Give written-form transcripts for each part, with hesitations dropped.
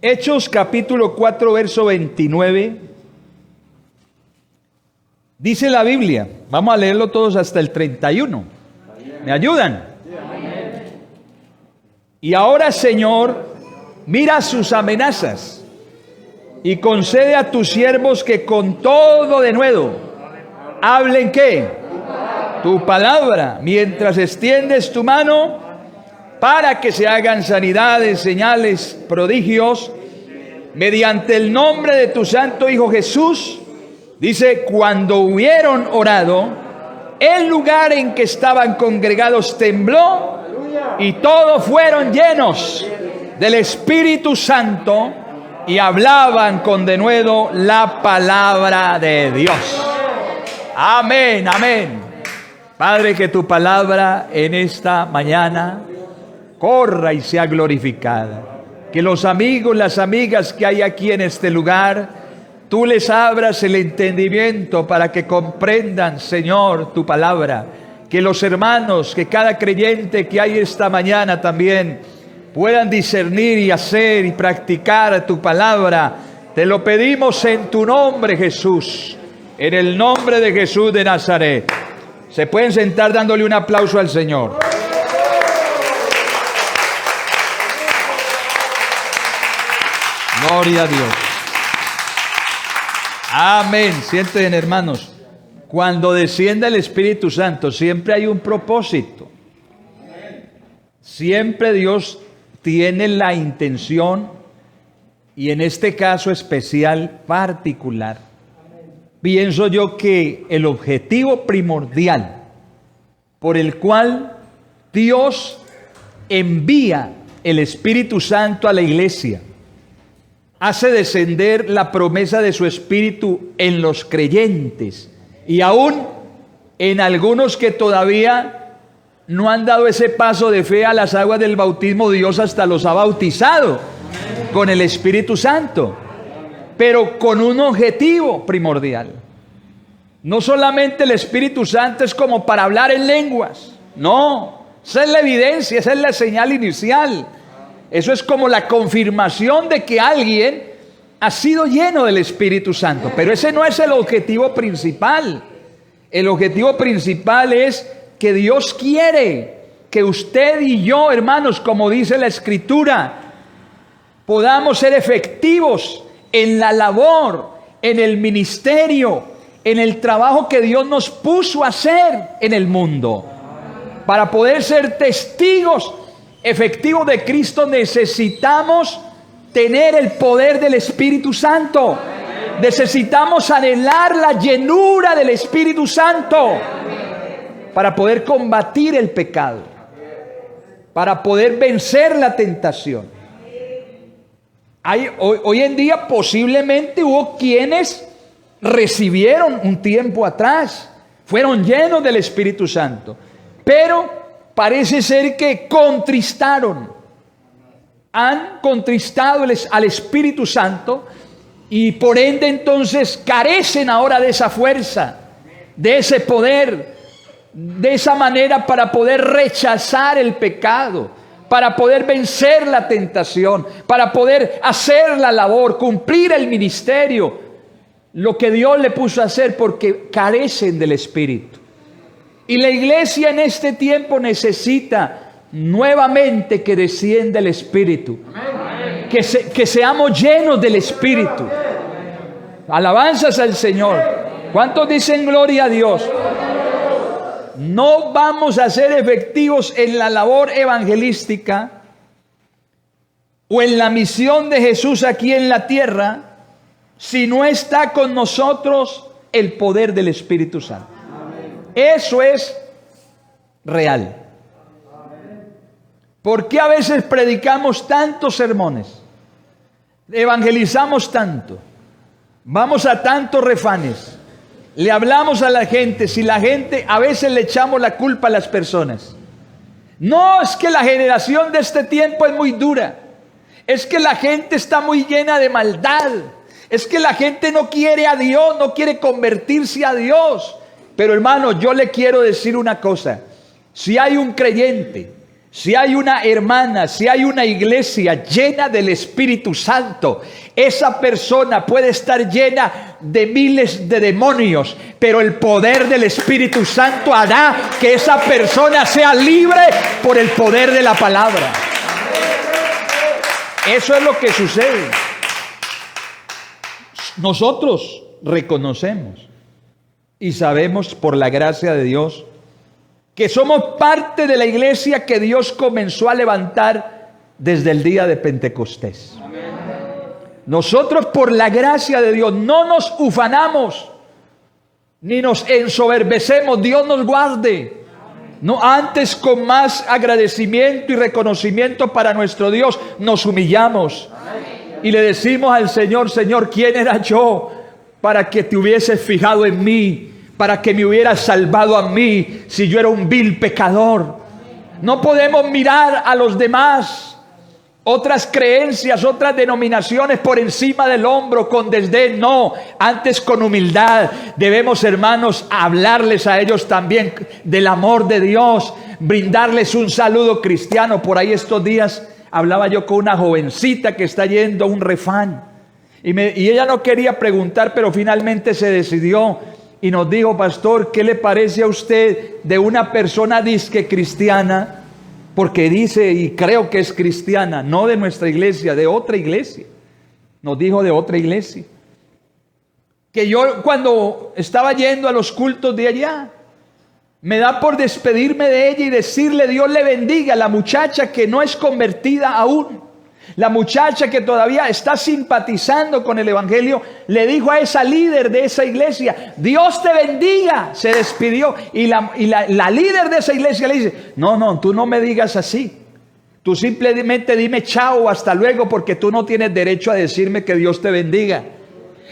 Hechos capítulo 4, verso 29. Dice la Biblia, vamos a leerlo todos hasta el 31. ¿Me ayudan? Y ahora, Señor, mira sus amenazas y concede a tus siervos que con todo denuedo hablen ¿qué? Tu palabra, mientras extiendes tu mano para que se hagan sanidades, señales, prodigios, mediante el nombre de tu santo Hijo Jesús. Dice, cuando hubieron orado, el lugar en que estaban congregados tembló y todos fueron llenos del Espíritu Santo y hablaban con denuedo la palabra de Dios. Amén, amén. Padre, que tu palabra en esta mañana corra y sea glorificada. Que los amigos, las amigas que hay aquí en este lugar, tú les abras el entendimiento para que comprendan, Señor, tu palabra. Que los hermanos, que cada creyente que hay esta mañana también puedan discernir y hacer y practicar tu palabra. Te lo pedimos en tu nombre, Jesús. En el nombre de Jesús de Nazaret. Se pueden sentar dándole un aplauso al Señor. Gloria a Dios. Amén. Sienten, hermanos. Cuando descienda el Espíritu Santo, siempre hay un propósito. Siempre Dios tiene la intención, y en este caso especial, particular. Pienso yo que el objetivo primordial por el cual Dios envía el Espíritu Santo a la iglesia, hace descender la promesa de su Espíritu en los creyentes y aún en algunos que todavía no han dado ese paso de fe a las aguas del bautismo. Dios hasta los ha bautizado con el Espíritu Santo, pero con un objetivo primordial. No solamente el Espíritu Santo es como para hablar en lenguas, no, esa es la evidencia, esa es la señal inicial. Eso es como la confirmación de que alguien ha sido lleno del Espíritu Santo. Pero ese no es el objetivo principal. El objetivo principal es que Dios quiere que usted y yo, hermanos, como dice la Escritura, podamos ser efectivos en la labor, en el ministerio, en el trabajo que Dios nos puso a hacer en el mundo. Para poder ser testigos efectivos de Cristo necesitamos tener el poder del Espíritu Santo. Necesitamos anhelar la llenura del Espíritu Santo para poder combatir el pecado, para poder vencer la tentación. Hoy en día posiblemente hubo quienes recibieron un tiempo atrás, fueron llenos del Espíritu Santo, pero parece ser que han contristado al Espíritu Santo y por ende entonces carecen ahora de esa fuerza, de ese poder, de esa manera para poder rechazar el pecado, para poder vencer la tentación, para poder hacer la labor, cumplir el ministerio, lo que Dios le puso a hacer, porque carecen del Espíritu. Y la iglesia en este tiempo necesita nuevamente que descienda el Espíritu. Que seamos llenos del Espíritu. Alabanzas al Señor. ¿Cuántos dicen gloria a Dios? No vamos a ser efectivos en la labor evangelística o en la misión de Jesús aquí en la tierra si no está con nosotros el poder del Espíritu Santo. Eso es real. ¿Por qué a veces predicamos tantos sermones? Evangelizamos tanto. Vamos a tantos refanes. Le hablamos a la gente. Si la gente, a veces le echamos la culpa a las personas. No, es que la generación de este tiempo es muy dura. Es que la gente está muy llena de maldad. Es que la gente no quiere a Dios, no quiere convertirse a Dios. Pero hermano, yo le quiero decir una cosa. Si hay un creyente, si hay una hermana, si hay una iglesia llena del Espíritu Santo, esa persona puede estar llena de miles de demonios, pero el poder del Espíritu Santo hará que esa persona sea libre por el poder de la palabra. Eso es lo que sucede. Nosotros reconocemos y sabemos por la gracia de Dios que somos parte de la iglesia que Dios comenzó a levantar desde el día de Pentecostés. Nosotros por la gracia de Dios no nos ufanamos ni nos ensoberbecemos. Dios nos guarde. No, antes con más agradecimiento y reconocimiento para nuestro Dios nos humillamos y le decimos al Señor: Señor, ¿quién era yo para que te hubieses fijado en mí? Para que me hubieras salvado a mí si yo era un vil pecador. No podemos mirar a los demás, otras creencias, otras denominaciones por encima del hombro con desdén. No, antes con humildad debemos, hermanos, hablarles a ellos también del amor de Dios, brindarles un saludo cristiano. Por ahí estos días hablaba yo con una jovencita que está yendo a un refán y ella no quería preguntar, pero finalmente se decidió y nos dijo: pastor, ¿qué le parece a usted de una persona disque cristiana? Porque dice, y creo que es cristiana, no de nuestra iglesia, de otra iglesia. Nos dijo de otra iglesia. Que yo cuando estaba yendo a los cultos de allá, me da por despedirme de ella y decirle: Dios le bendiga. La muchacha que no es convertida aún, la muchacha que todavía está simpatizando con el evangelio, le dijo a esa líder de esa iglesia: Dios te bendiga. Se despidió y la líder de esa iglesia le dice: no, tú no me digas así. Tú simplemente dime chao, hasta luego, porque tú no tienes derecho a decirme que Dios te bendiga.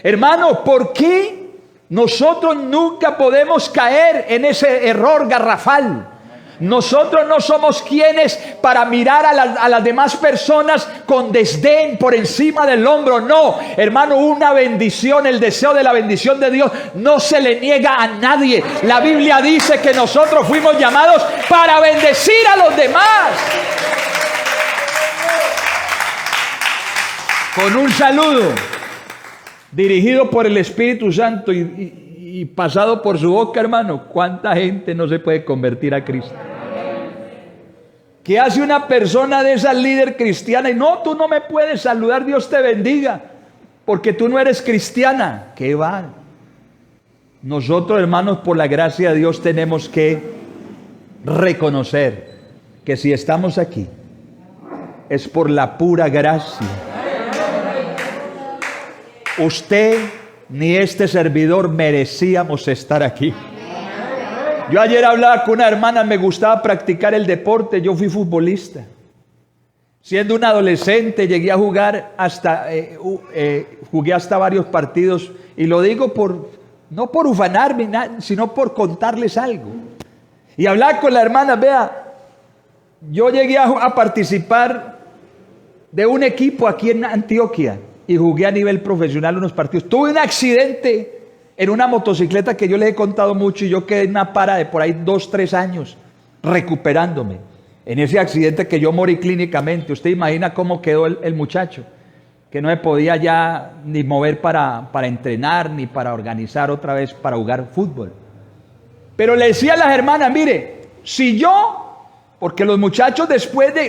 Hermano, ¿por qué nosotros nunca podemos caer en ese error garrafal? Nosotros no somos quienes para mirar a las demás personas con desdén por encima del hombro. No, hermano, una bendición, el deseo de la bendición de Dios no se le niega a nadie. La Biblia dice que nosotros fuimos llamados para bendecir a los demás. Con un saludo dirigido por el Espíritu Santo y pasado por su boca, hermano, ¿cuánta gente no se puede convertir a Cristo? ¿Qué hace una persona de esa líder cristiana? Y no, tú no me puedes saludar, Dios te bendiga, porque tú no eres cristiana. ¿Qué va? Nosotros, hermanos, por la gracia de Dios tenemos que reconocer que si estamos aquí es por la pura gracia. Usted ni este servidor merecíamos estar aquí. Yo ayer hablaba con una hermana, me gustaba practicar el deporte, yo fui futbolista. Siendo un adolescente llegué a jugar jugué hasta varios partidos, y lo digo no por ufanarme, sino por contarles algo. Y hablaba con la hermana: vea, yo llegué a participar de un equipo aquí en Antioquia y jugué a nivel profesional unos partidos. Tuve un accidente en una motocicleta que yo les he contado mucho, y yo quedé en una para de por ahí 2-3 años recuperándome. En ese accidente que yo morí clínicamente. Usted imagina cómo quedó el muchacho, que no me podía ya ni mover para entrenar, ni para organizar otra vez para jugar fútbol. Pero le decía a las hermanas: mire, si yo, porque los muchachos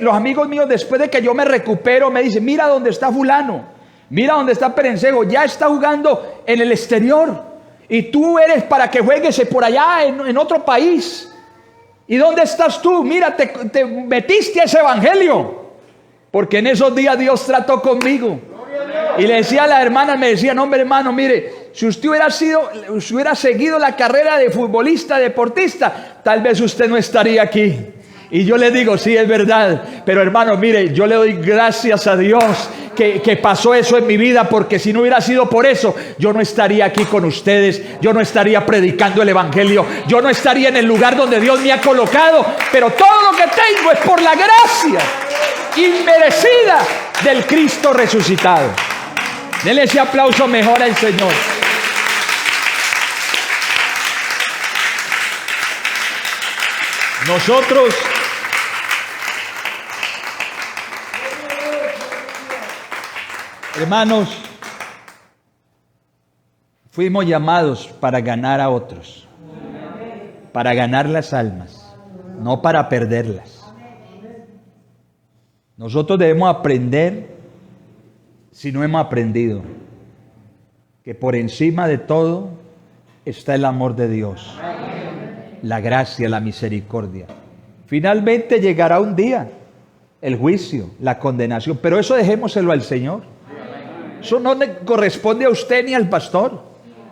los amigos míos después de que yo me recupero me dicen: mira dónde está fulano, mira dónde está Perencejo, ya está jugando en el exterior. Y tú eres para que juegues por allá en otro país. ¿Y dónde estás tú? Mira, te metiste a ese evangelio. Porque en esos días Dios trató conmigo. Y le decía a las hermanas, me decían: hombre, hermano, mire, si usted hubiera seguido la carrera de futbolista, deportista, tal vez usted no estaría aquí. Y yo le digo: sí, es verdad. Pero hermano, mire, yo le doy gracias a Dios que pasó eso en mi vida, porque si no hubiera sido por eso, yo no estaría aquí con ustedes, yo no estaría predicando el evangelio, yo no estaría en el lugar donde Dios me ha colocado. Pero todo lo que tengo es por la gracia inmerecida del Cristo resucitado. Denle ese aplauso mejor al Señor. Hermanos, fuimos llamados para ganar a otros, para ganar las almas, no para perderlas. Nosotros debemos aprender, si no hemos aprendido, que por encima de todo está el amor de Dios, la gracia, la misericordia. Finalmente llegará un día, el juicio, la condenación, pero eso dejémoselo al Señor. Eso no le corresponde a usted ni al pastor.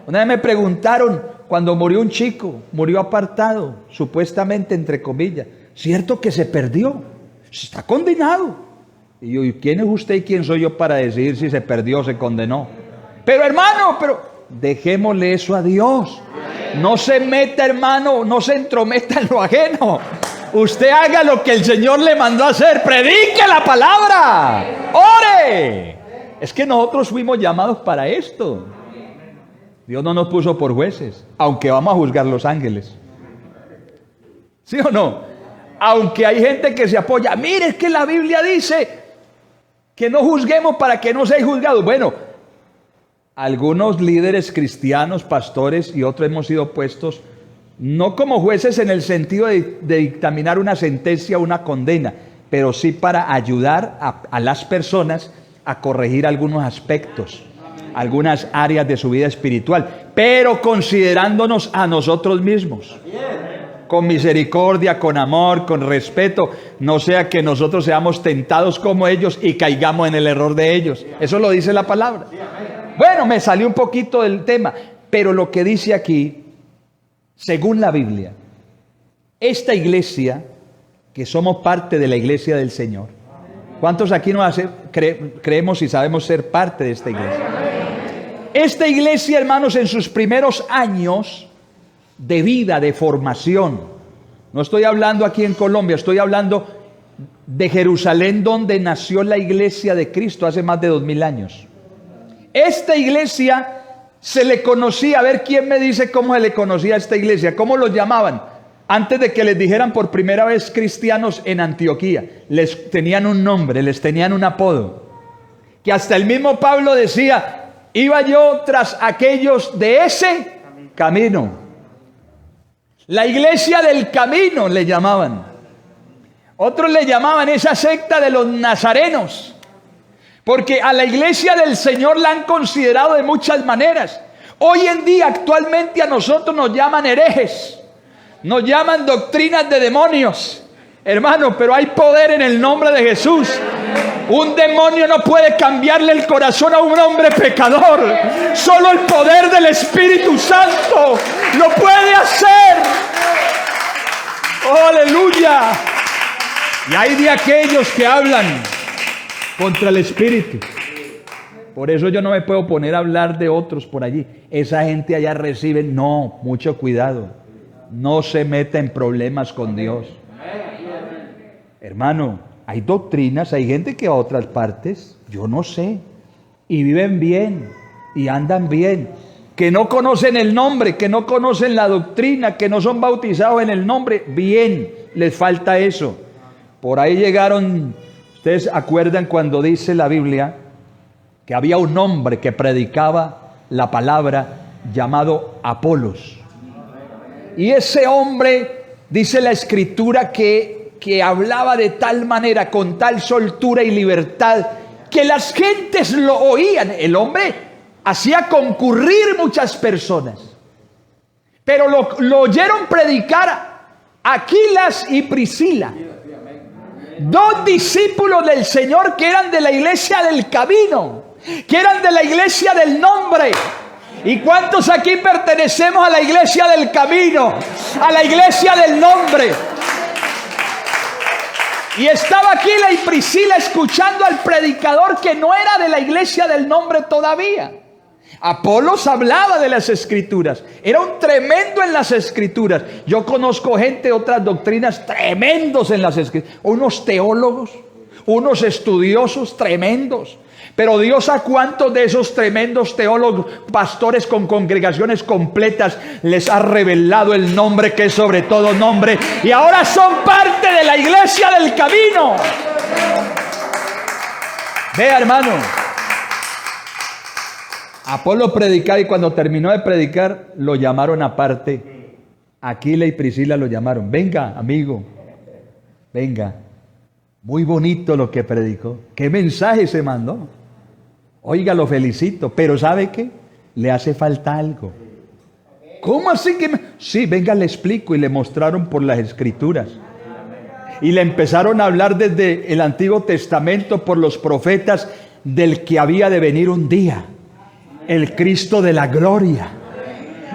Una vez me preguntaron, cuando murió un chico, murió apartado, supuestamente entre comillas, ¿cierto que se perdió? Está condenado. Y yo, ¿y quién es usted y quién soy yo para decidir si se perdió o se condenó? Pero hermano, dejémosle eso a Dios. No se meta, hermano, no se entrometa en lo ajeno. Usted haga lo que el Señor le mandó a hacer. Predique la palabra. Ore. Es que nosotros fuimos llamados para esto. Dios no nos puso por jueces, aunque vamos a juzgar los ángeles. ¿Sí o no? Aunque hay gente que se apoya. Mire, es que la Biblia dice que no juzguemos para que no seáis juzgados. Bueno, algunos líderes cristianos, pastores y otros hemos sido puestos no como jueces en el sentido de dictaminar una sentencia o una condena, pero sí para ayudar a las personas a corregir algunos aspectos, algunas áreas de su vida espiritual, pero considerándonos a nosotros mismos, con misericordia, con amor, con respeto, no sea que nosotros seamos tentados como ellos y caigamos en el error de ellos. Eso lo dice la palabra. Bueno, me salió un poquito del tema, pero lo que dice aquí, según la Biblia, esta iglesia, que somos parte de la iglesia del Señor, ¿cuántos aquí creemos y sabemos ser parte de esta iglesia? Esta iglesia, hermanos, en sus primeros años de vida, de formación, no estoy hablando aquí en Colombia, estoy hablando de Jerusalén, donde nació la iglesia de Cristo hace más de 2000 años. Esta iglesia se le conocía, a ver quién me dice cómo se le conocía a esta iglesia, cómo los llamaban. Antes de que les dijeran por primera vez cristianos en Antioquía, les tenían un nombre, les tenían un apodo. Que hasta el mismo Pablo decía, iba yo tras aquellos de ese camino. La iglesia del camino le llamaban. Otros le llamaban esa secta de los nazarenos. Porque a la iglesia del Señor la han considerado de muchas maneras. Hoy en día, actualmente, a nosotros nos llaman herejes. Nos llaman doctrinas de demonios. Hermano, pero hay poder en el nombre de Jesús. Un demonio no puede cambiarle el corazón a un hombre pecador. Solo el poder del Espíritu Santo lo puede hacer. ¡Oh, aleluya! Y hay de aquellos que hablan contra el Espíritu. Por eso yo no me puedo poner a hablar de otros por allí. Esa gente allá recibe, no, mucho cuidado. No se meta en problemas con Dios. Hermano, hay doctrinas, hay gente que a otras partes, yo no sé, y viven bien, y andan bien, que no conocen el nombre, que no conocen la doctrina, que no son bautizados en el nombre, bien, les falta eso. Por ahí llegaron, ustedes acuerdan cuando dice la Biblia que había un hombre que predicaba la palabra llamado Apolos. Y ese hombre, dice la Escritura, que hablaba de tal manera, con tal soltura y libertad, que las gentes lo oían. El hombre hacía concurrir muchas personas. Pero lo oyeron predicar Aquilas y Priscila, dos discípulos del Señor que eran de la iglesia del camino, que eran de la iglesia del nombre. ¿Y cuántos aquí pertenecemos a la iglesia del camino, a la iglesia del nombre? Y estaba Aquila y Priscila escuchando al predicador que no era de la iglesia del nombre todavía. Apolos hablaba de las Escrituras, era un tremendo en las Escrituras. Yo conozco gente de otras doctrinas tremendos en las Escrituras, unos teólogos, unos estudiosos tremendos. Pero Dios, a cuántos de esos tremendos teólogos, pastores con congregaciones completas, les ha revelado el nombre que es sobre todo nombre, y ahora son parte de la iglesia del camino. Vea, hermano, Apolo predicaba y cuando terminó de predicar lo llamaron aparte. Aquila y Priscila lo llamaron. Venga, amigo, venga. Muy bonito lo que predicó. ¿Qué mensaje se mandó? Oiga, lo felicito. Pero ¿sabe qué? Le hace falta algo. ¿Cómo así que Sí, venga, le explico. Y le mostraron por las Escrituras. Y le empezaron a hablar desde el Antiguo Testamento por los profetas del que había de venir un día. El Cristo de la gloria.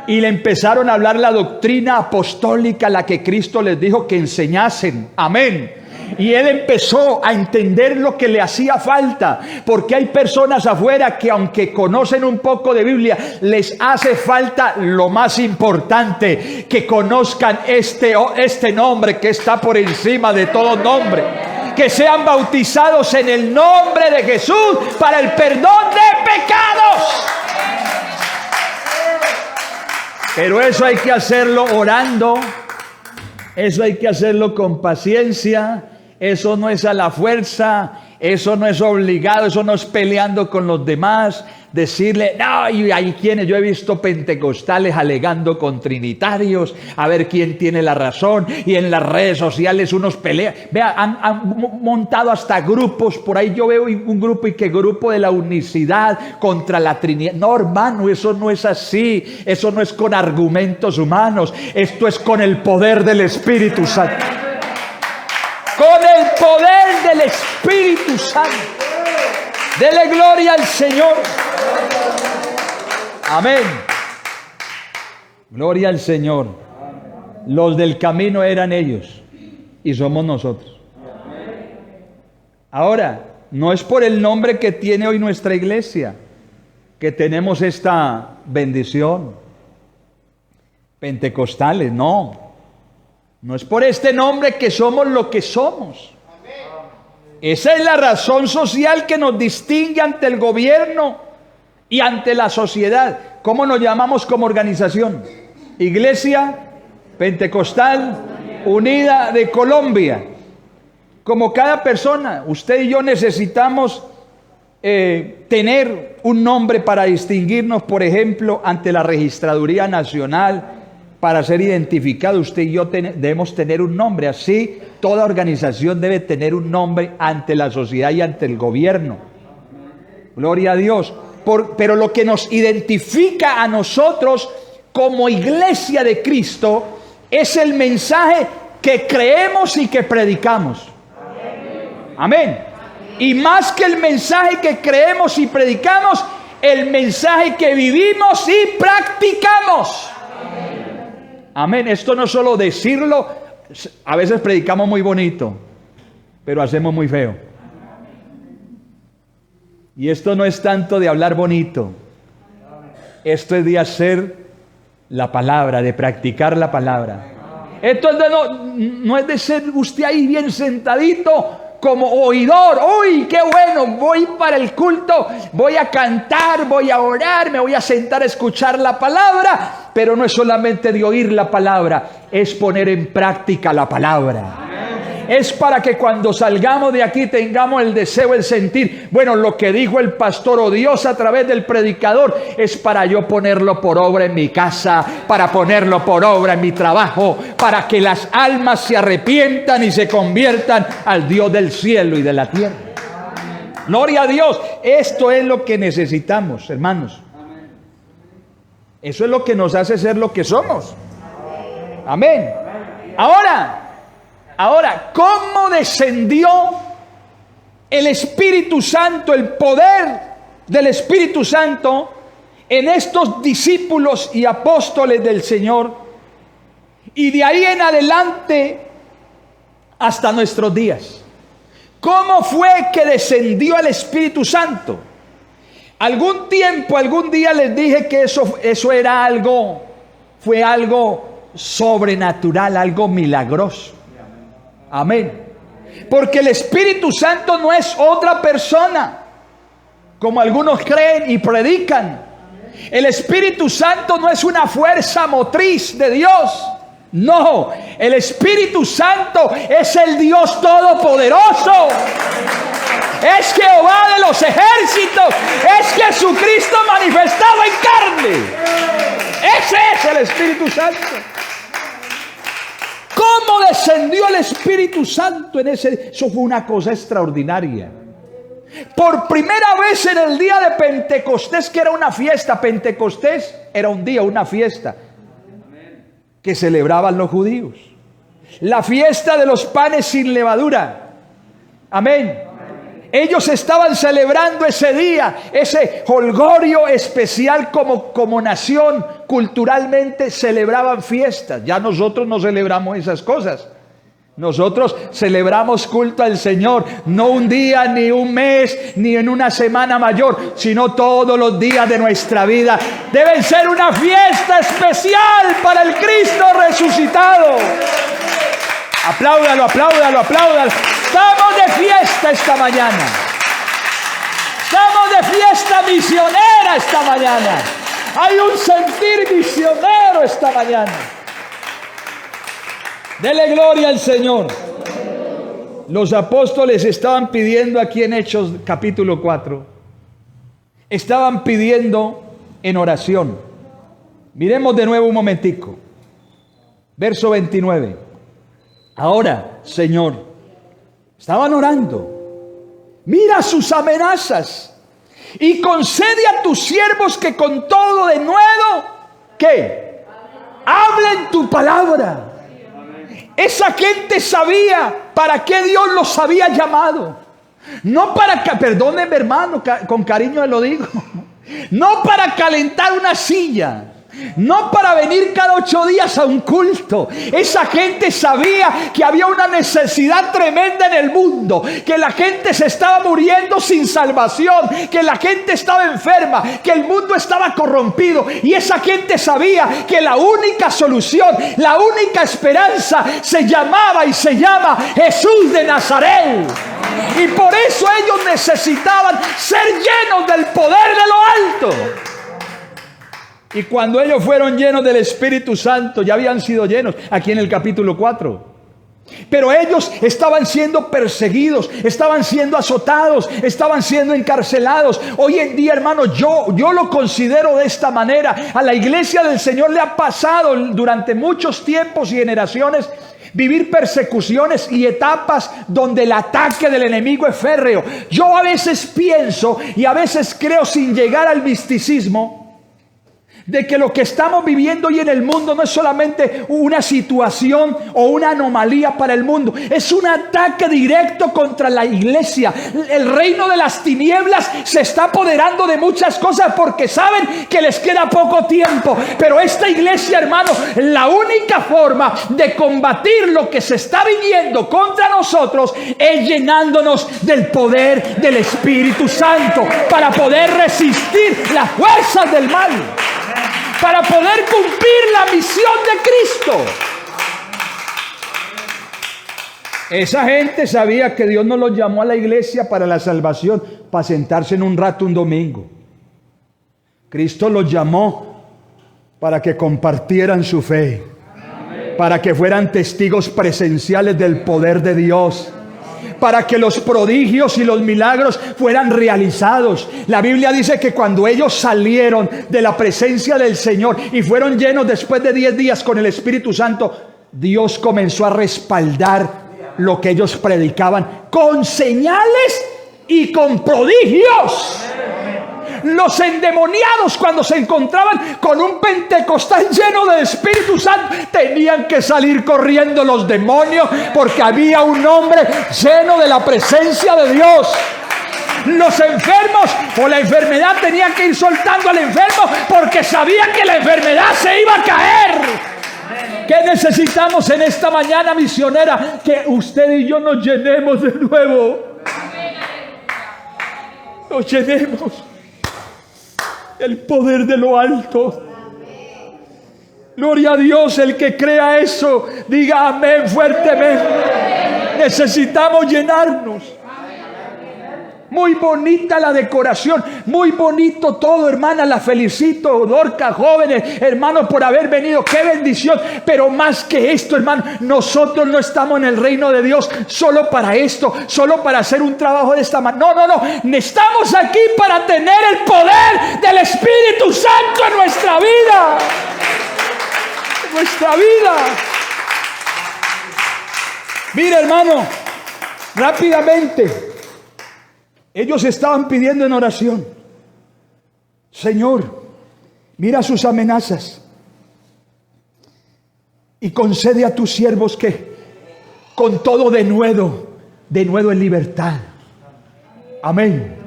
Y le empezaron a hablar la doctrina apostólica, la que Cristo les dijo que enseñasen. Amén. Y él empezó a entender lo que le hacía falta, porque hay personas afuera que aunque conocen un poco de Biblia, les hace falta lo más importante, que conozcan este nombre que está por encima de todo nombre, que sean bautizados en el nombre de Jesús para el perdón de pecados. Pero eso hay que hacerlo orando, eso hay que hacerlo con paciencia. Eso no es a la fuerza, eso no es obligado, eso no es peleando con los demás, decirle, no, y hay quienes, yo he visto pentecostales alegando con trinitarios, a ver quién tiene la razón, y en las redes sociales unos pelean, vea, han montado hasta grupos, por ahí yo veo un grupo, y que grupo de la unicidad contra la Trinidad. No, hermano, eso no es así, eso no es con argumentos humanos, esto es con el poder del Espíritu Santo. Con el poder del Espíritu Santo. Dele gloria al Señor. Amén. Gloria al Señor. Los del camino eran ellos y somos nosotros. Ahora, no es por el nombre que tiene hoy nuestra iglesia que tenemos esta bendición. Pentecostales, no. No es por este nombre que somos lo que somos. Esa es la razón social que nos distingue ante el gobierno y ante la sociedad. ¿Cómo nos llamamos como organización? Iglesia Pentecostal Unida de Colombia. Como cada persona, usted y yo necesitamos tener un nombre para distinguirnos, por ejemplo, ante la Registraduría Nacional. Para ser identificado, usted y yo debemos tener un nombre. Así, toda organización debe tener un nombre ante la sociedad y ante el gobierno. Gloria a Dios. Pero lo que nos identifica a nosotros como iglesia de Cristo es el mensaje que creemos y que predicamos. Amén. Y más que el mensaje que creemos y predicamos, el mensaje que vivimos y practicamos. Amén. Esto no es solo decirlo, a veces predicamos muy bonito, pero hacemos muy feo. Y esto no es tanto de hablar bonito, esto es de hacer la palabra, de practicar la palabra. Esto es no es de ser usted ahí bien sentadito como oidor. ¡Uy, qué bueno! Voy para el culto, voy a cantar, voy a orar, me voy a sentar a escuchar la palabra. Pero no es solamente de oír la palabra, es poner en práctica la palabra. Es para que cuando salgamos de aquí tengamos el deseo, el sentir. Bueno, lo que dijo el pastor o Dios a través del predicador es para yo ponerlo por obra en mi casa, para ponerlo por obra en mi trabajo, para que las almas se arrepientan y se conviertan al Dios del cielo y de la tierra. Gloria a Dios. Esto es lo que necesitamos, hermanos. Eso es lo que nos hace ser lo que somos. Amén. Ahora, ¿cómo descendió el Espíritu Santo, el poder del Espíritu Santo en estos discípulos y apóstoles del Señor? Y de ahí en adelante hasta nuestros días. ¿Cómo fue que descendió el Espíritu Santo? Algún día les dije que eso era fue algo sobrenatural, algo milagroso. Amén. Porque el Espíritu Santo no es otra persona, como algunos creen y predican. El Espíritu Santo no es una fuerza motriz de Dios. No, el Espíritu Santo es el Dios Todopoderoso. Es Jehová de los ejércitos. Es Jesucristo manifestado en carne. Ese es el Espíritu Santo. ¿Cómo descendió el Espíritu Santo en ese? Eso fue una cosa extraordinaria. Por primera vez en el día de Pentecostés, que era una fiesta. Pentecostés era un día, una fiesta que celebraban los judíos. La fiesta de los panes sin levadura. Amén. Ellos estaban celebrando ese día, ese jolgorio especial como nación. Culturalmente celebraban fiestas. Ya nosotros no celebramos esas cosas. Nosotros celebramos culto al Señor, no un día, ni un mes, ni en una semana mayor, sino todos los días de nuestra vida. Deben ser una fiesta especial para el Cristo resucitado. Apláudalo, apláudalo, apláudalo. Estamos de fiesta esta mañana. Estamos de fiesta misionera esta mañana. Hay un sentir misionero esta mañana. Dele gloria al Señor. Los apóstoles estaban pidiendo aquí en Hechos capítulo 4. Estaban pidiendo en oración. Miremos de nuevo un momentico. Verso 29. Ahora, Señor, estaban orando. Mira sus amenazas y concede a tus siervos que con todo denuedo, ¿qué? Hablen tu palabra. Esa gente sabía para qué Dios los había llamado. No para, perdónenme hermano, con cariño lo digo. No para calentar una silla. No para venir cada 8 días a un culto. Esa gente sabía que había una necesidad tremenda en el mundo, que la gente se estaba muriendo sin salvación, que la gente estaba enferma, que el mundo estaba corrompido. Y esa gente sabía que la única solución, la única esperanza se llamaba y se llama Jesús de Nazaret. Y por eso ellos necesitaban ser llenos del poder de lo alto. Y cuando ellos fueron llenos del Espíritu Santo, ya habían sido llenos aquí en el capítulo 4. Pero ellos estaban siendo perseguidos, estaban siendo azotados, estaban siendo encarcelados. Hoy en día, hermano, yo lo considero de esta manera. A la iglesia del Señor le ha pasado durante muchos tiempos y generaciones vivir persecuciones y etapas donde el ataque del enemigo es férreo. Yo a veces pienso y a veces creo, sin llegar al misticismo, de que lo que estamos viviendo hoy en el mundo no es solamente una situación o una anomalía para el mundo, es un ataque directo contra la iglesia. El reino de las tinieblas se está apoderando de muchas cosas porque saben que les queda poco tiempo. Pero esta iglesia, hermano, la única forma de combatir lo que se está viniendo contra nosotros es llenándonos del poder del Espíritu Santo para poder resistir las fuerzas del mal, para poder cumplir la misión de Cristo. Esa gente sabía que Dios no los llamó a la iglesia para la salvación, para sentarse en un rato un domingo. Cristo los llamó para que compartieran su fe, para que fueran testigos presenciales del poder de Dios, para que los prodigios y los milagros fueran realizados. La Biblia dice que cuando ellos salieron de la presencia del Señor y fueron llenos después de 10 días con el Espíritu Santo, Dios comenzó a respaldar lo que ellos predicaban con señales y con prodigios. Los endemoniados, cuando se encontraban con un Pentecostal lleno del Espíritu Santo, tenían que salir corriendo los demonios, porque había un hombre lleno de la presencia de Dios. Los enfermos o la enfermedad tenían que ir soltando al enfermo, porque sabían que la enfermedad se iba a caer. ¿Qué necesitamos en esta mañana misionera? Que usted y yo nos llenemos de nuevo. Nos llenemos el poder de lo alto. Gloria a Dios. El que crea eso, diga amén fuertemente. Necesitamos llenarnos. Muy bonita la decoración, muy bonito todo, hermana, la felicito, Dorca, jóvenes, hermanos, por haber venido, qué bendición. Pero más que esto, hermano, nosotros no estamos en el reino de Dios solo para esto, solo para hacer un trabajo de esta manera. No, estamos aquí para tener el poder del Espíritu Santo en nuestra vida. En nuestra vida. Mira, hermano, rápidamente. Ellos estaban pidiendo en oración: Señor, mira sus amenazas y concede a tus siervos que con todo denuedo en libertad. Amén.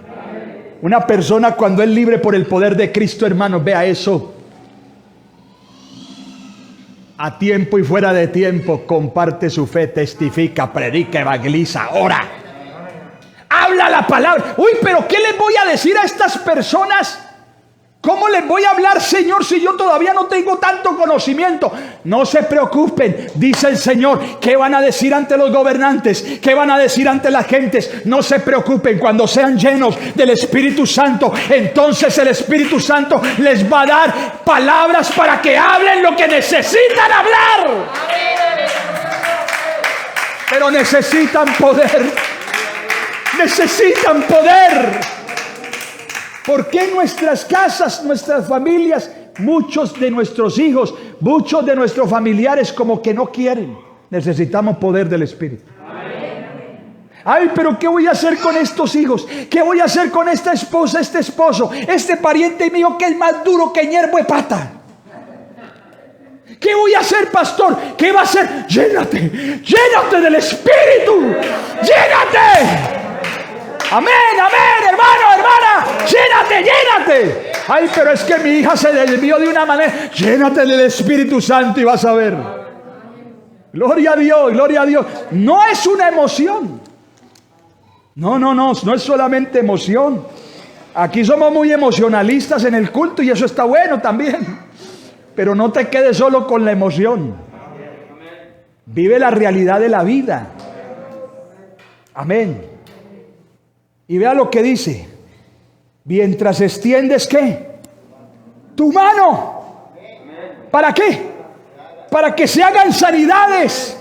Una persona cuando es libre por el poder de Cristo, hermanos, vea eso. A tiempo y fuera de tiempo comparte su fe, testifica, predica, evangeliza, ora. Habla la palabra. Uy, pero ¿qué les voy a decir a estas personas? ¿Cómo les voy a hablar, Señor, si yo todavía no tengo tanto conocimiento? No se preocupen, dice el Señor. ¿Qué van a decir ante los gobernantes? ¿Qué van a decir ante las gentes? No se preocupen, cuando sean llenos del Espíritu Santo, entonces el Espíritu Santo les va a dar palabras para que hablen lo que necesitan hablar. Pero necesitan poder. Necesitan poder. ¿Por qué en nuestras casas, nuestras familias, muchos de nuestros hijos, muchos de nuestros familiares como que no quieren? Necesitamos poder del Espíritu. Ay, pero ¿qué voy a hacer con estos hijos? ¿Qué voy a hacer con esta esposa, este esposo, este pariente mío que es más duro que ñerbo de pata? ¿Qué voy a hacer, pastor? ¿Qué va a hacer? Llénate del Espíritu. Llénate. Amén, hermano, hermana. Llénate. Ay, pero es que mi hija se desvió de una manera. Llénate del Espíritu Santo y vas a ver. Gloria a Dios, gloria a Dios. No es una emoción. No es solamente emoción. Aquí somos muy emocionalistas en el culto y eso está bueno también. Pero no te quedes solo con la emoción. Vive la realidad de la vida. Amén. Y vea lo que dice: mientras extiendes, ¿qué? Tu mano. ¿Para qué? Para que se hagan sanidades,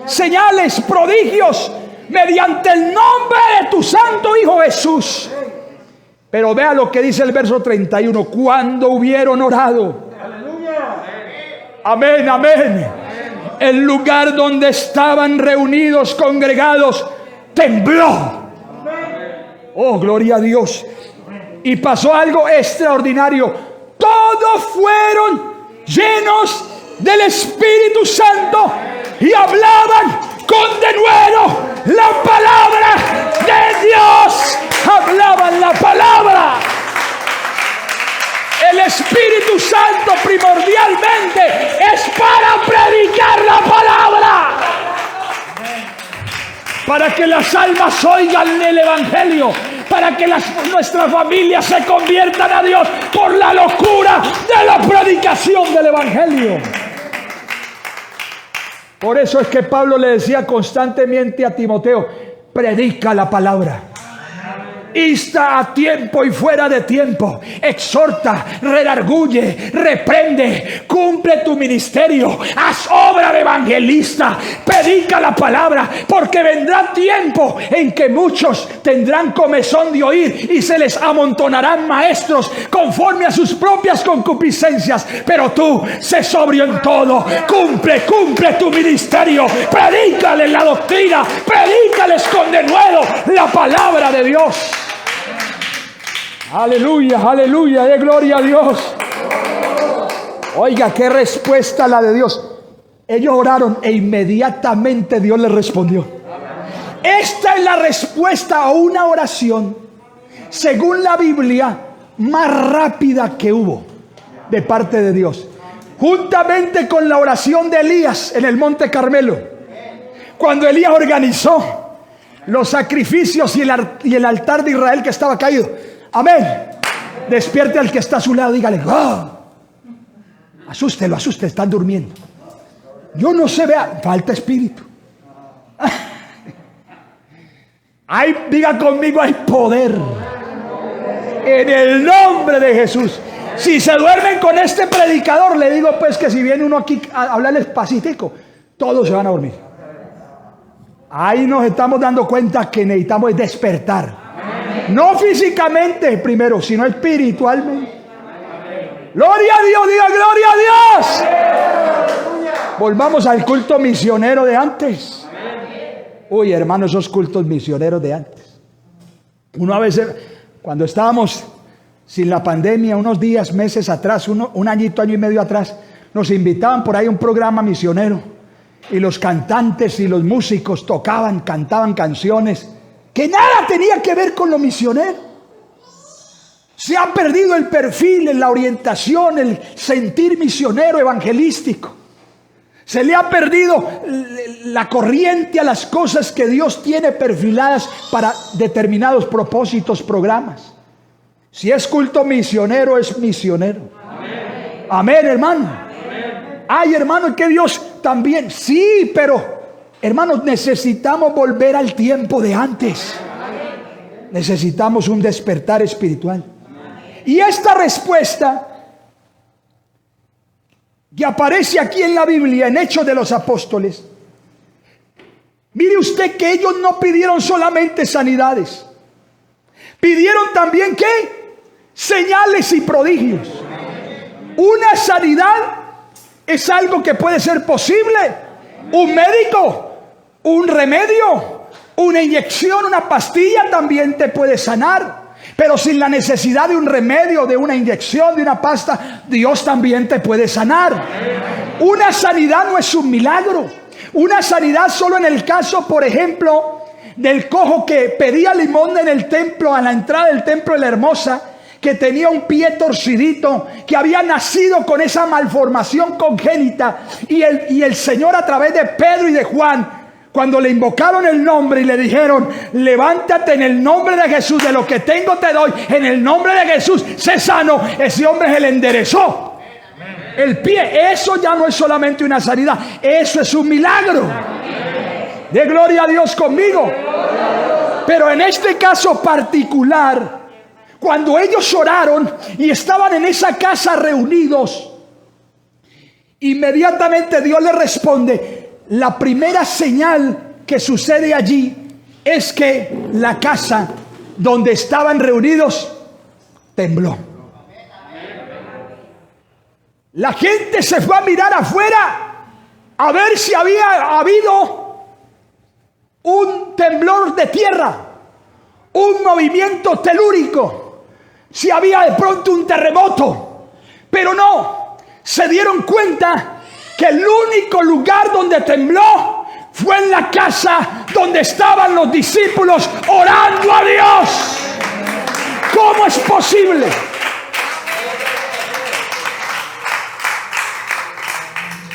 señales, prodigios, mediante el nombre de tu santo Hijo Jesús. Pero vea lo que dice el verso 31. Cuando hubieron orado. Amén. El lugar donde estaban reunidos, congregados, tembló. Oh, gloria a Dios. Y pasó algo extraordinario. Todos fueron llenos del Espíritu Santo y hablaban con denuedo la palabra de Dios. Hablaban la palabra. El Espíritu Santo primordialmente es para predicar la palabra. Para que las almas oigan el Evangelio, para que nuestras familias se conviertan a Dios por la locura de la predicación del Evangelio. Por eso es que Pablo le decía constantemente a Timoteo: predica la palabra. Insta a tiempo y fuera de tiempo, exhorta, redarguye, reprende, cumple tu ministerio, haz obra de evangelista, predica la palabra, porque vendrá tiempo en que muchos tendrán comezón de oír y se les amontonarán maestros conforme a sus propias concupiscencias. Pero tú, sé sobrio en todo, cumple tu ministerio, predícales la doctrina, predícales con denuedo la palabra de Dios. Aleluya, gloria a Dios. Oiga, qué respuesta la de Dios. Ellos oraron e inmediatamente Dios les respondió. Esta es la respuesta a una oración, según la Biblia, más rápida que hubo de parte de Dios, juntamente con la oración de Elías en el Monte Carmelo, cuando Elías organizó los sacrificios y el altar de Israel que estaba caído. Amén. Despierte al que está a su lado, dígale: oh, asústelo, están durmiendo. Yo no sé, vea, falta espíritu. Diga conmigo, hay poder. En el nombre de Jesús. Si se duermen con este predicador, le digo pues que si viene uno aquí a hablarles pacífico, todos se van a dormir. Ahí nos estamos dando cuenta que necesitamos despertar. No físicamente primero, sino espiritualmente. Gloria a Dios, diga gloria a Dios. Volvamos al culto misionero de antes. Uy, hermano, esos cultos misioneros de antes. Uno a veces, cuando estábamos sin la pandemia, unos días, meses atrás, un añito, año y medio atrás, nos invitaban por ahí a un programa misionero. Y los cantantes y los músicos cantaban canciones que nada tenía que ver con lo misionero. Se ha perdido el perfil, la orientación, el sentir misionero evangelístico. Se le ha perdido la corriente a las cosas que Dios tiene perfiladas para determinados propósitos, programas. Si es culto misionero, es misionero. Amén, amén, hermano. Amén. Ay, hermano, que Dios también. Sí, pero, hermanos, necesitamos volver al tiempo de antes. Necesitamos un despertar espiritual. Y esta respuesta que aparece aquí en la Biblia, en Hechos de los Apóstoles, mire usted que ellos no pidieron solamente sanidades, pidieron también ¿qué? Señales y prodigios. Una sanidad es algo que puede ser posible. Un médico, un remedio, una inyección, una pastilla también te puede sanar. Pero sin la necesidad de un remedio, de una inyección, de una pasta, Dios también te puede sanar. Una sanidad no es un milagro. Una sanidad solo en el caso, por ejemplo, del cojo que pedía limosna en el templo, a la entrada del templo de la Hermosa, que tenía un pie torcidito, que había nacido con esa malformación congénita. Y el Señor, a través de Pedro y de Juan, cuando le invocaron el nombre y le dijeron: levántate en el nombre de Jesús, de lo que tengo te doy, en el nombre de Jesús, sé sano. Ese hombre se le enderezó el pie. Eso ya no es solamente una sanidad, eso es un milagro. De gloria a Dios conmigo. Pero en este caso particular, cuando ellos oraron y estaban en esa casa reunidos, inmediatamente Dios les responde. La primera señal que sucede allí es que la casa donde estaban reunidos tembló. La gente se fue a mirar afuera a ver si había habido un temblor de tierra, un movimiento telúrico, si había de pronto un terremoto. Pero no, se dieron cuenta que el único lugar donde tembló fue en la casa donde estaban los discípulos orando a Dios. ¿Cómo es posible?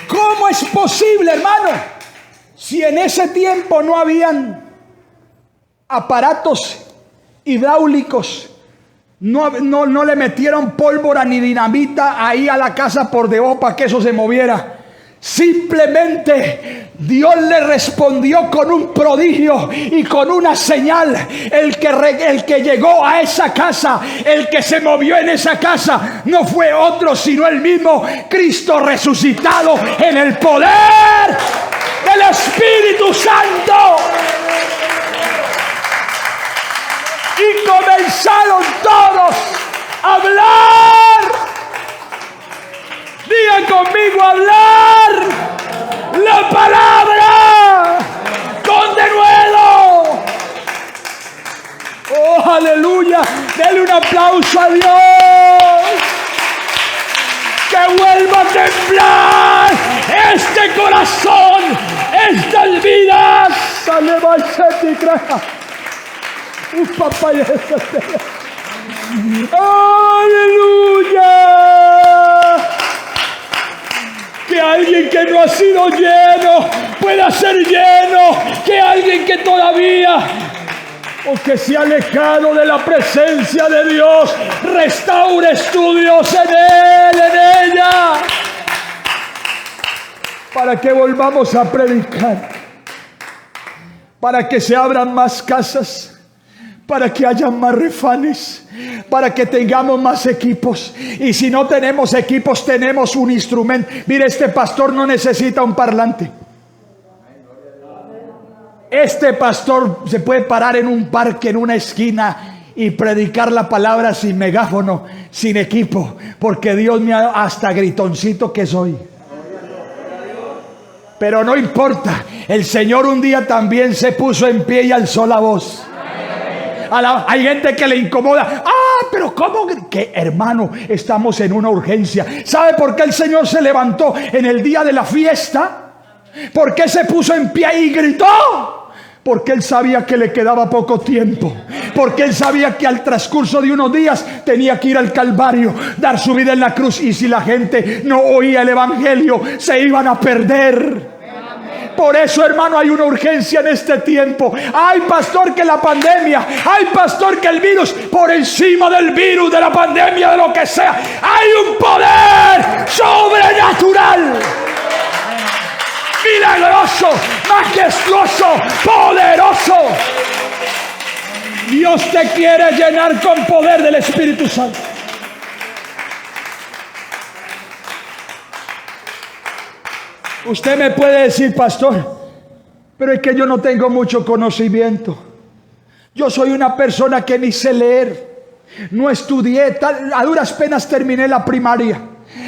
¿Cómo es posible, hermano? Si en ese tiempo no habían aparatos hidráulicos, no le metieron pólvora ni dinamita ahí a la casa por debajo para que eso se moviera. Simplemente Dios le respondió con un prodigio y con una señal. El que llegó a esa casa, el que se movió en esa casa, no fue otro sino el mismo Cristo resucitado en el poder del Espíritu Santo. Y comenzaron todos a hablar. Digan conmigo, hablar la palabra con denuedo. Oh, aleluya. Denle un aplauso a Dios. Que vuelva a temblar este corazón, estas vidas. Aleluya. Que alguien que no ha sido lleno pueda ser lleno. Que alguien que todavía o que se ha alejado de la presencia de Dios, restaures tu Dios en él, en ella, para que volvamos a predicar. para que se abran más casas, para que haya más refanes, para que tengamos más equipos. Y si no tenemos equipos, tenemos un instrumento. Mire, este pastor no necesita un parlante. Este pastor se puede parar en un parque, en una esquina, y predicar la palabra sin megáfono, sin equipo, porque Dios me ha, hasta gritoncito que soy. Pero no importa, el Señor un día también se puso en pie y alzó la voz. Hay gente que le incomoda. Pero ¿cómo que, hermano? Estamos en una urgencia. ¿Sabe por qué el Señor se levantó en el día de la fiesta? ¿Por qué se puso en pie y gritó? Porque Él sabía que le quedaba poco tiempo. Porque Él sabía que al transcurso de unos días tenía que ir al Calvario, dar su vida en la cruz. Y si la gente no oía el Evangelio, se iban a perder. Por eso, hermano, hay una urgencia en este tiempo. Ay, pastor, que la pandemia. Ay, pastor, que el virus. Por encima del virus, de la pandemia, de lo que sea, hay un poder sobrenatural, milagroso, majestuoso, poderoso. Dios te quiere llenar con poder del Espíritu Santo. Usted me puede decir, pastor, pero es que yo no tengo mucho conocimiento. Yo soy una persona que ni sé leer. No estudié, a duras penas terminé la primaria.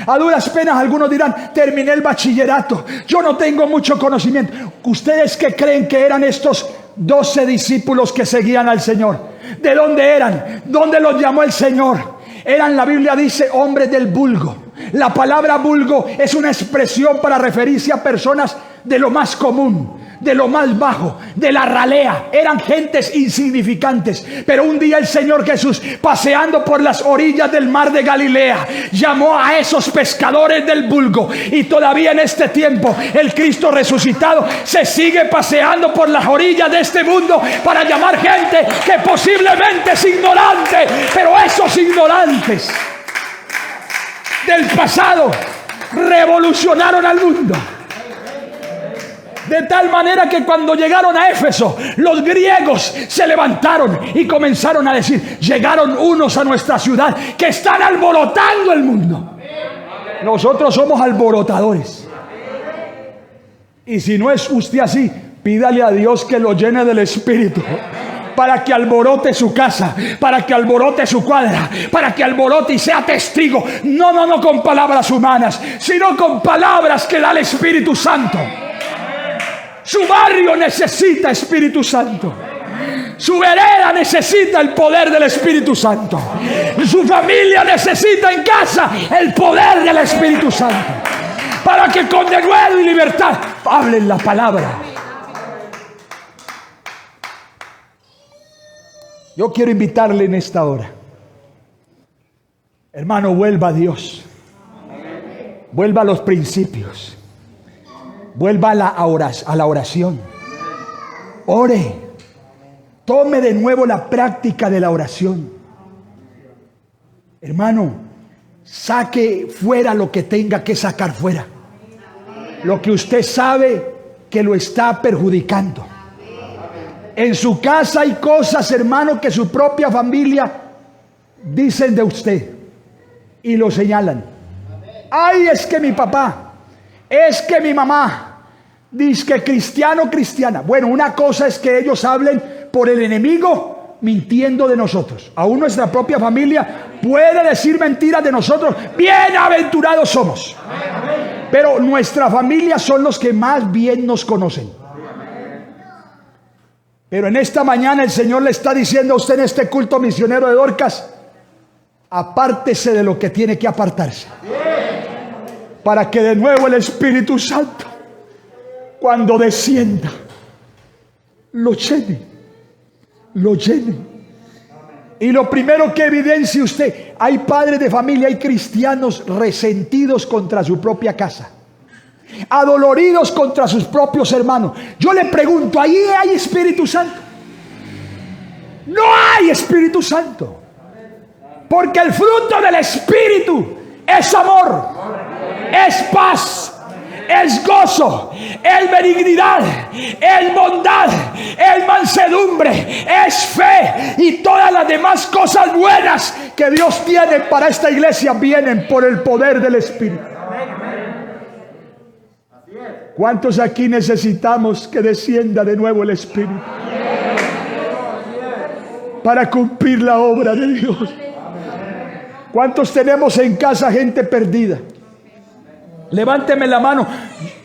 A duras penas algunos dirán, terminé el bachillerato. Yo no tengo mucho conocimiento. ¿Ustedes qué creen que eran estos 12 discípulos que seguían al Señor? ¿De dónde eran? ¿Dónde los llamó el Señor? Eran, la Biblia dice, hombres del vulgo. La palabra vulgo es una expresión para referirse a personas de lo más común, de lo más bajo, de la ralea. Eran gentes insignificantes. Pero un día el Señor Jesús, paseando por las orillas del mar de Galilea, llamó a esos pescadores del vulgo. Y todavía en este tiempo el Cristo resucitado se sigue paseando por las orillas de este mundo para llamar gente que posiblemente es ignorante. Pero esos ignorantes del pasado revolucionaron al mundo. De tal manera que cuando llegaron a Éfeso, los griegos se levantaron y comenzaron a decir, llegaron unos a nuestra ciudad que están alborotando el mundo. Nosotros somos alborotadores. Y si no es usted así, pídale a Dios que lo llene del Espíritu, para que alborote su casa, para que alborote su cuadra, para que alborote y sea testigo. No con palabras humanas, sino con palabras que da el Espíritu Santo. Su barrio necesita Espíritu Santo. Su vereda necesita el poder del Espíritu Santo. Su familia necesita en casa el poder del Espíritu Santo, para que con denuedo y libertad hablen la palabra. Yo quiero invitarle en esta hora, hermano, vuelva a Dios, vuelva a los principios, vuelva a la oración, ore, tome de nuevo la práctica de la oración. Hermano, saque fuera lo que tenga que sacar fuera, lo que usted sabe que lo está perjudicando. En su casa hay cosas, hermano, que su propia familia dicen de usted y lo señalan. Ay, es que mi papá, es que mi mamá, dice que cristiana. Bueno, una cosa es que ellos hablen por el enemigo mintiendo de nosotros. Aún nuestra propia familia puede decir mentiras de nosotros. Bienaventurados somos. Pero nuestra familia son los que más bien nos conocen. Pero en esta mañana el Señor le está diciendo a usted en este culto misionero de Dorcas, apártese de lo que tiene que apartarse, para que de nuevo el Espíritu Santo, cuando descienda, lo llene. Y lo primero que evidencie usted, hay padres de familia, hay cristianos resentidos contra su propia casa, adoloridos contra sus propios hermanos. Yo le pregunto, ¿ahí hay Espíritu Santo? No hay Espíritu Santo, porque el fruto del Espíritu es amor, es paz, es gozo, es benignidad, es bondad, es mansedumbre, es fe y todas las demás cosas buenas que Dios tiene para esta iglesia vienen por el poder del Espíritu. ¿Cuántos aquí necesitamos que descienda de nuevo el Espíritu para cumplir la obra de Dios? ¿Cuántos tenemos en casa gente perdida? Levánteme la mano,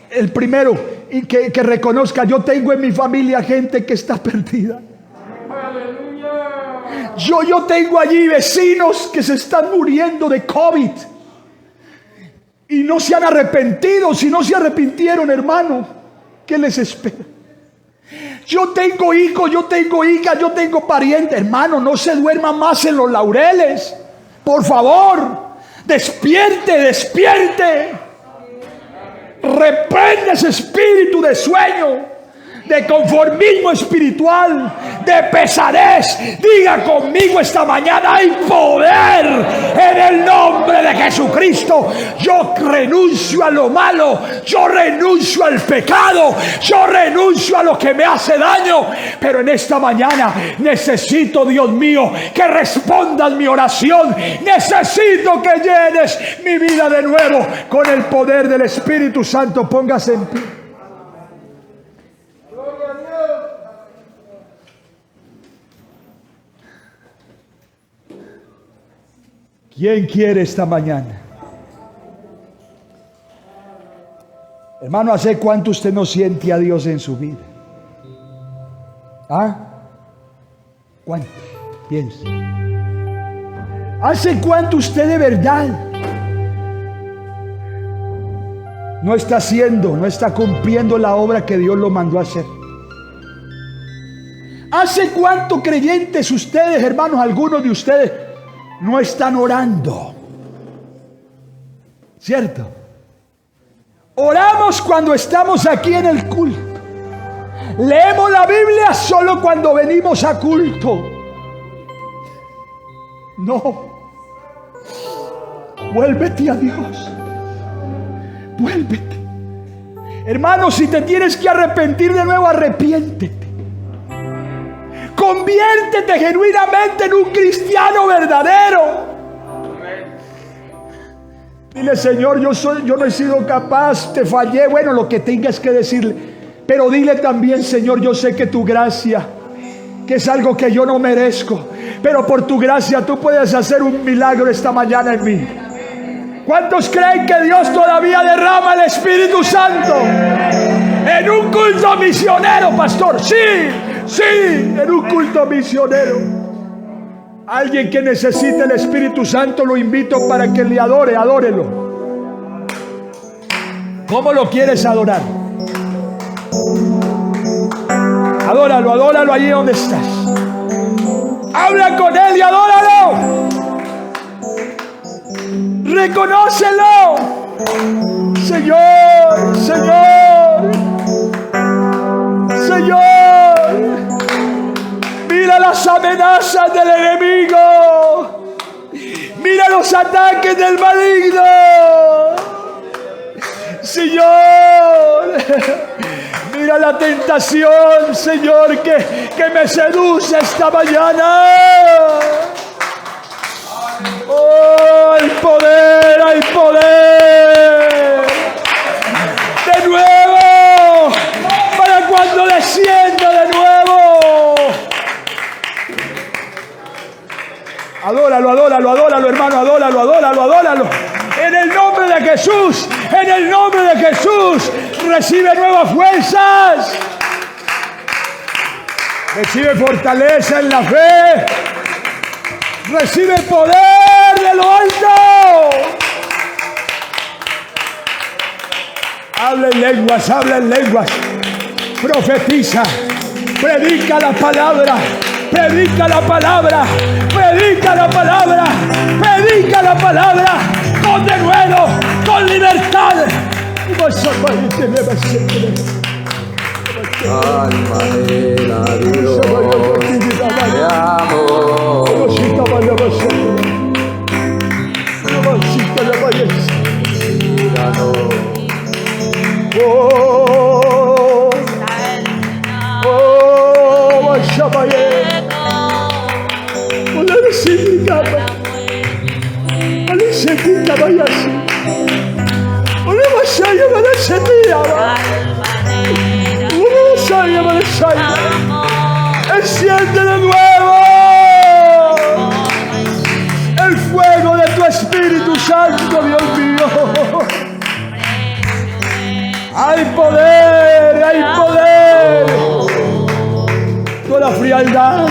el primero, y que reconozca: yo tengo en mi familia gente que está perdida. Yo tengo allí vecinos que se están muriendo de COVID y no se han arrepentido. Si no se arrepintieron, hermano, ¿qué les espera? Yo tengo hijos, yo tengo hijas, yo tengo parientes. Hermano, no se duerma más en los laureles. Por favor, despierte, despierte. Reprende ese espíritu de sueño, de conformismo espiritual, de pesadez. Diga conmigo esta mañana: hay poder en el nombre de Jesucristo. Yo renuncio a lo malo, yo renuncio al pecado, yo renuncio a lo que me hace daño. Pero en esta mañana necesito, Dios mío, que respondas mi oración. Necesito que llenes mi vida de nuevo con el poder del Espíritu Santo. Póngase en pie. ¿Quién quiere esta mañana? Hermano, ¿hace cuánto usted no siente a Dios en su vida? ¿Ah? ¿Cuánto? Piensa. ¿Hace cuánto usted de verdad no está haciendo, no está cumpliendo la obra que Dios lo mandó a hacer? ¿Hace cuánto creyentes ustedes, hermanos, algunos de ustedes, no están orando? ¿Cierto? Oramos cuando estamos aquí en el culto. Leemos la Biblia solo cuando venimos a culto. No. Vuélvete a Dios. Vuélvete. Hermano, si te tienes que arrepentir de nuevo, arrepiéntete. Conviértete genuinamente en un cristiano verdadero. Dile: Señor, yo no he sido capaz, te fallé. Bueno, lo que tengas que decirle. Pero dile también: Señor, yo sé que tu gracia, que es algo que yo no merezco, pero por tu gracia tú puedes hacer un milagro esta mañana en mí. ¿Cuántos creen que Dios todavía derrama el Espíritu Santo en un culto misionero, pastor? Sí, en un culto misionero. Alguien que necesite el Espíritu Santo, lo invito para que le adore. Adórelo. ¿Cómo lo quieres adorar? Adóralo allí donde estás. Habla con Él y adóralo. Reconócelo. Señor, mira las amenazas del enemigo. Mira los ataques del maligno. Señor, mira la tentación, Señor, que me seduce esta mañana. ¡Oh, hay poder, hay poder! ¡De nuevo! ¡Para cuando descienda de nuevo! Adóralo, hermano, adóralo. En el nombre de Jesús, recibe nuevas fuerzas. Recibe fortaleza en la fe. Recibe poder de lo alto. Habla en lenguas. Profetiza. Predica la palabra. Con denuedo, con libertad. Alma de la Dios, te amo. setita vaya así. Una masaya para setía. Una masaya para setía. Enciende de nuevo el fuego de tu Espíritu Santo, Dios mío. Hay poder, hay poder. Toda la frialdad,